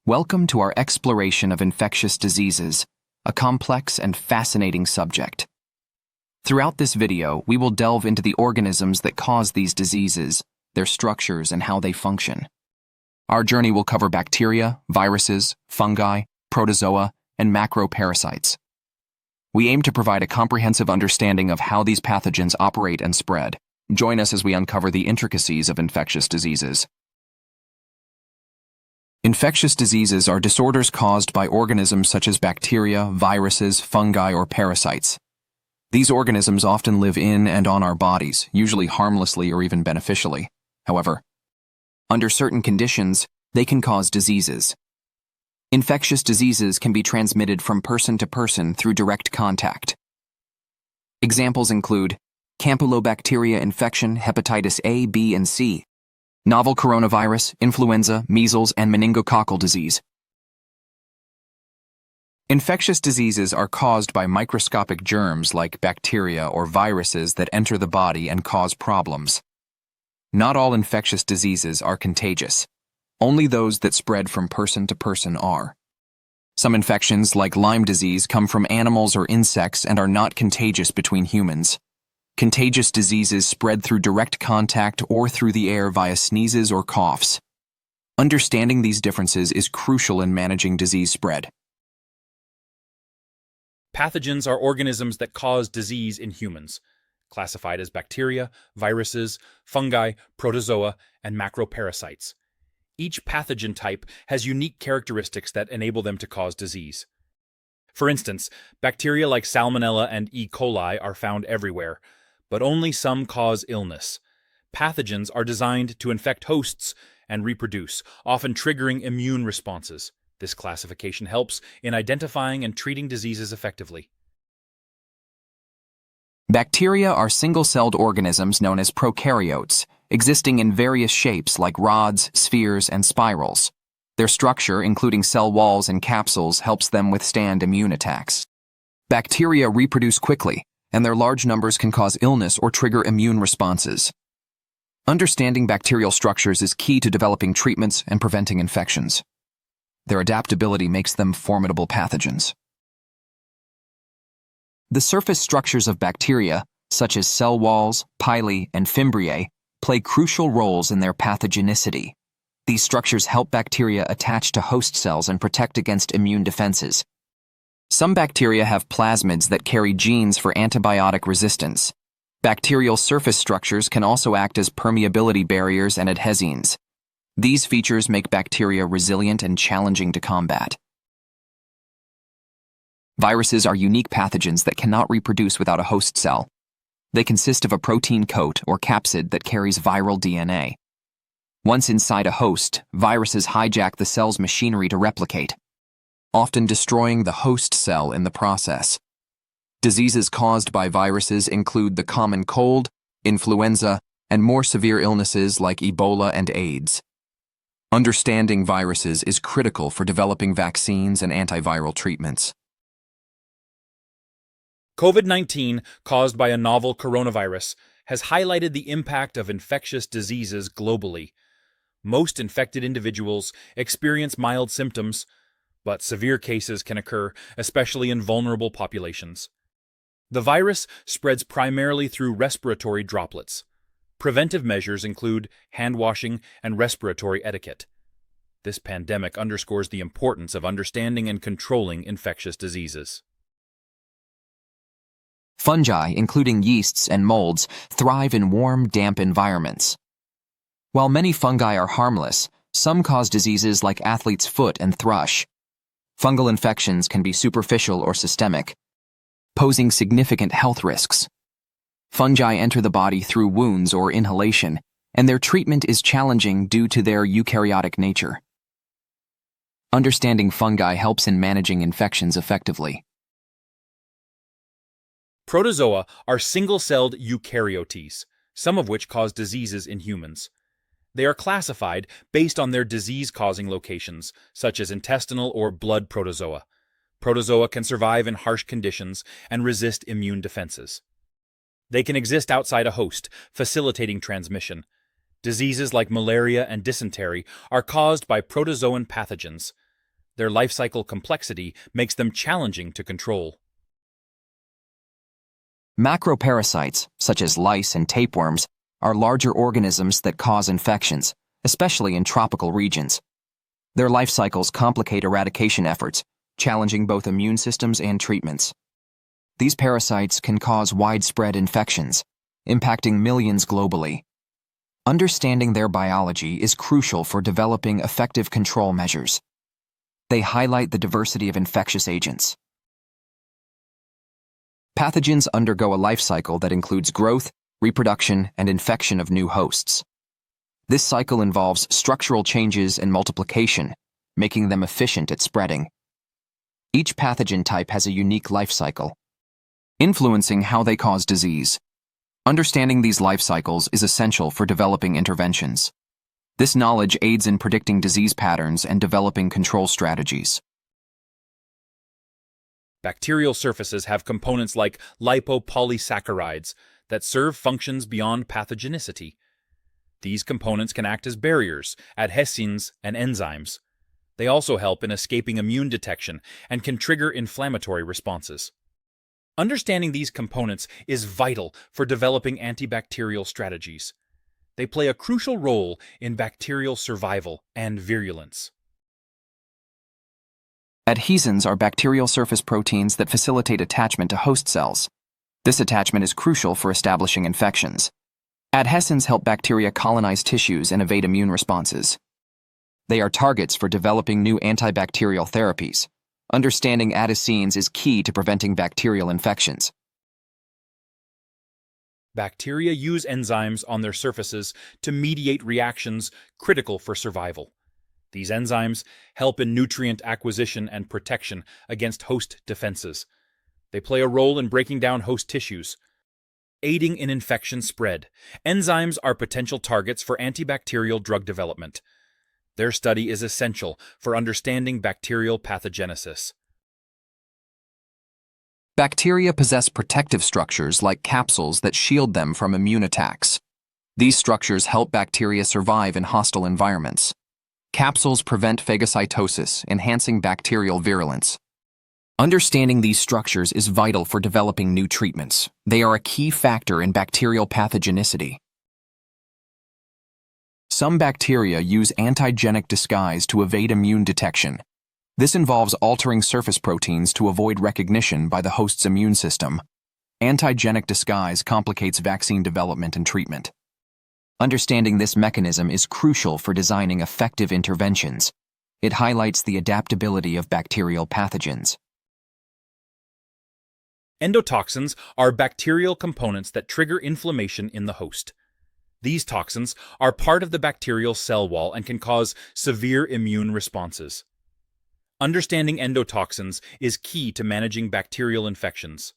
Welcome to our exploration of infectious diseases, a complex and fascinating subject. Throughout this video, we will delve into the organisms that cause these diseases, their structures, and how they function. Our journey will cover bacteria, viruses, fungi, protozoa, and macroparasites. We aim to provide a comprehensive understanding of how these pathogens operate and spread. Join us as we uncover the intricacies of infectious diseases. Infectious diseases are disorders caused by organisms such as bacteria, viruses, fungi, or parasites. These organisms often live in and on our bodies, usually harmlessly or even beneficially. However, under certain conditions, they can cause diseases. Infectious diseases can be transmitted from person to person through direct contact. Examples include Campylobacteria infection, hepatitis A, B, and C, novel coronavirus, influenza, measles, and meningococcal disease. Infectious diseases are caused by microscopic germs like bacteria or viruses that enter the body and cause problems. Not all infectious diseases are contagious. Only those that spread from person to person are. Some infections, like Lyme disease, come from animals or insects and are not contagious between humans. Contagious diseases spread through direct contact or through the air via sneezes or coughs. Understanding these differences is crucial in managing disease spread. Pathogens are organisms that cause disease in humans, classified as bacteria, viruses, fungi, protozoa, and macroparasites. Each pathogen type has unique characteristics that enable them to cause disease. For instance, bacteria like Salmonella and E. coli are found everywhere, but only some cause illness. Pathogens are designed to infect hosts and reproduce, often triggering immune responses. This classification helps in identifying and treating diseases effectively. Bacteria are single-celled organisms known as prokaryotes, existing in various shapes like rods, spheres, and spirals. Their structure, including cell walls and capsules, helps them withstand immune attacks. Bacteria reproduce quickly, and their large numbers can cause illness or trigger immune responses. Understanding bacterial structures is key to developing treatments and preventing infections. Their adaptability makes them formidable pathogens. The surface structures of bacteria, such as cell walls, pili, and fimbriae, play crucial roles in their pathogenicity. These structures help bacteria attach to host cells and protect against immune defenses. Some bacteria have plasmids that carry genes for antibiotic resistance. Bacterial surface structures can also act as permeability barriers and adhesines. These features make bacteria resilient and challenging to combat. Viruses are unique pathogens that cannot reproduce without a host cell. They consist of a protein coat or capsid that carries viral DNA. Once inside a host, viruses hijack the cell's machinery to replicate, often destroying the host cell in the process. Diseases caused by viruses include the common cold, influenza, and more severe illnesses like Ebola and AIDS. Understanding viruses is critical for developing vaccines and antiviral treatments. COVID-19, caused by a novel coronavirus, has highlighted the impact of infectious diseases globally. Most infected individuals experience mild symptoms, but severe cases can occur, especially in vulnerable populations. The virus spreads primarily through respiratory droplets. Preventive measures include hand washing and respiratory etiquette. This pandemic underscores the importance of understanding and controlling infectious diseases. Fungi, including yeasts and molds, thrive in warm, damp environments. While many fungi are harmless, some cause diseases like athlete's foot and thrush. Fungal infections can be superficial or systemic, posing significant health risks. Fungi enter the body through wounds or inhalation, and their treatment is challenging due to their eukaryotic nature. Understanding fungi helps in managing infections effectively. Protozoa are single-celled eukaryotes, some of which cause diseases in humans. They are classified based on their disease-causing locations, such as intestinal or blood protozoa. Protozoa can survive in harsh conditions and resist immune defenses. They can exist outside a host, facilitating transmission. Diseases like malaria and dysentery are caused by protozoan pathogens. Their life cycle complexity makes them challenging to control. Macroparasites, such as lice and tapeworms, are larger organisms that cause infections, especially in tropical regions. Their life cycles complicate eradication efforts, challenging both immune systems and treatments. These parasites can cause widespread infections, impacting millions globally. Understanding their biology is crucial for developing effective control measures. They highlight the diversity of infectious agents. Pathogens undergo a life cycle that includes growth, reproduction, and infection of new hosts. This cycle involves structural changes and multiplication, making them efficient at spreading. Each pathogen type has a unique life cycle, influencing how they cause disease. Understanding these life cycles is essential for developing interventions. This knowledge aids in predicting disease patterns and developing control strategies. Bacterial surfaces have components like lipopolysaccharides that serve functions beyond pathogenicity. These components can act as barriers, adhesins, and enzymes. They also help in escaping immune detection and can trigger inflammatory responses. Understanding these components is vital for developing antibacterial strategies. They play a crucial role in bacterial survival and virulence. Adhesins are bacterial surface proteins that facilitate attachment to host cells. This attachment is crucial for establishing infections. Adhesins help bacteria colonize tissues and evade immune responses. They are targets for developing new antibacterial therapies. Understanding adhesins is key to preventing bacterial infections. Bacteria use enzymes on their surfaces to mediate reactions critical for survival. These enzymes help in nutrient acquisition and protection against host defenses. They play a role in breaking down host tissues, aiding in infection spread. Enzymes are potential targets for antibacterial drug development. Their study is essential for understanding bacterial pathogenesis. Bacteria possess protective structures like capsules that shield them from immune attacks. These structures help bacteria survive in hostile environments. Capsules prevent phagocytosis, enhancing bacterial virulence. Understanding these structures is vital for developing new treatments. They are a key factor in bacterial pathogenicity. Some bacteria use antigenic disguise to evade immune detection. This involves altering surface proteins to avoid recognition by the host's immune system. Antigenic disguise complicates vaccine development and treatment. Understanding this mechanism is crucial for designing effective interventions. It highlights the adaptability of bacterial pathogens. Endotoxins are bacterial components that trigger inflammation in the host. These toxins are part of the bacterial cell wall and can cause severe immune responses. Understanding endotoxins is key to managing bacterial infections.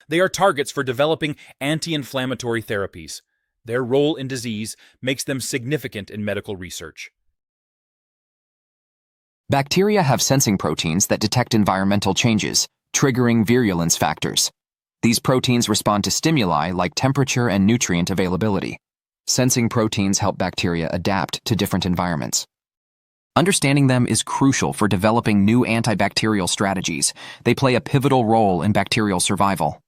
They are targets for developing anti-inflammatory therapies. Their role in disease makes them significant in medical research. Bacteria have sensing proteins that detect environmental changes, triggering virulence factors. These proteins respond to stimuli like temperature and nutrient availability. Sensing proteins help bacteria adapt to different environments. Understanding them is crucial for developing new antibacterial strategies. They play a pivotal role in bacterial survival.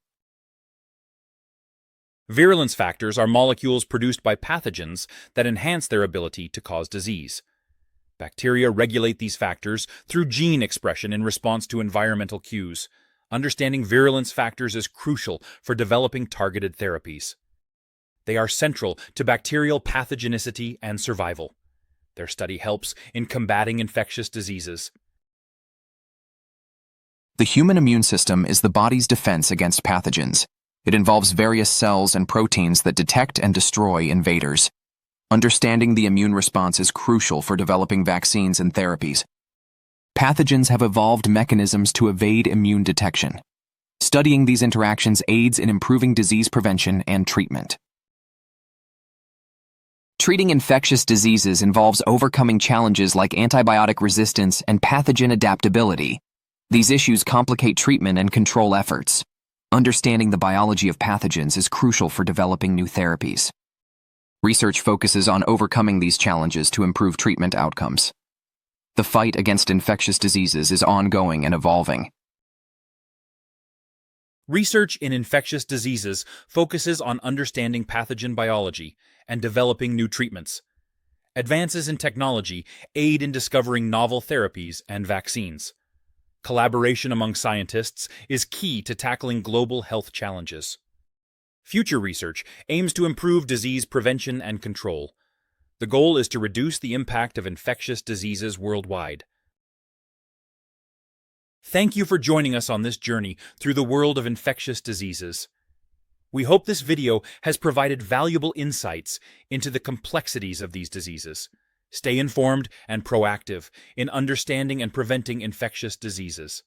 Virulence factors are molecules produced by pathogens that enhance their ability to cause disease. Bacteria regulate these factors through gene expression in response to environmental cues. Understanding virulence factors is crucial for developing targeted therapies. They are central to bacterial pathogenicity and survival. Their study helps in combating infectious diseases. The human immune system is the body's defense against pathogens. It involves various cells and proteins that detect and destroy invaders. Understanding the immune response is crucial for developing vaccines and therapies. Pathogens have evolved mechanisms to evade immune detection. Studying these interactions aids in improving disease prevention and treatment. Treating infectious diseases involves overcoming challenges like antibiotic resistance and pathogen adaptability. These issues complicate treatment and control efforts. Understanding the biology of pathogens is crucial for developing new therapies. Research focuses on overcoming these challenges to improve treatment outcomes. The The fight against infectious diseases is ongoing and evolving. Research in infectious diseases focuses on understanding pathogen biology and developing new treatments. Advances in technology aid in discovering novel therapies and vaccines. Collaboration among scientists is key to tackling global health challenges. Future research aims to improve disease prevention and control. The goal is to reduce the impact of infectious diseases worldwide. Thank you for joining us on this journey through the world of infectious diseases. We hope this video has provided valuable insights into the complexities of these diseases. Stay informed and proactive in understanding and preventing infectious diseases.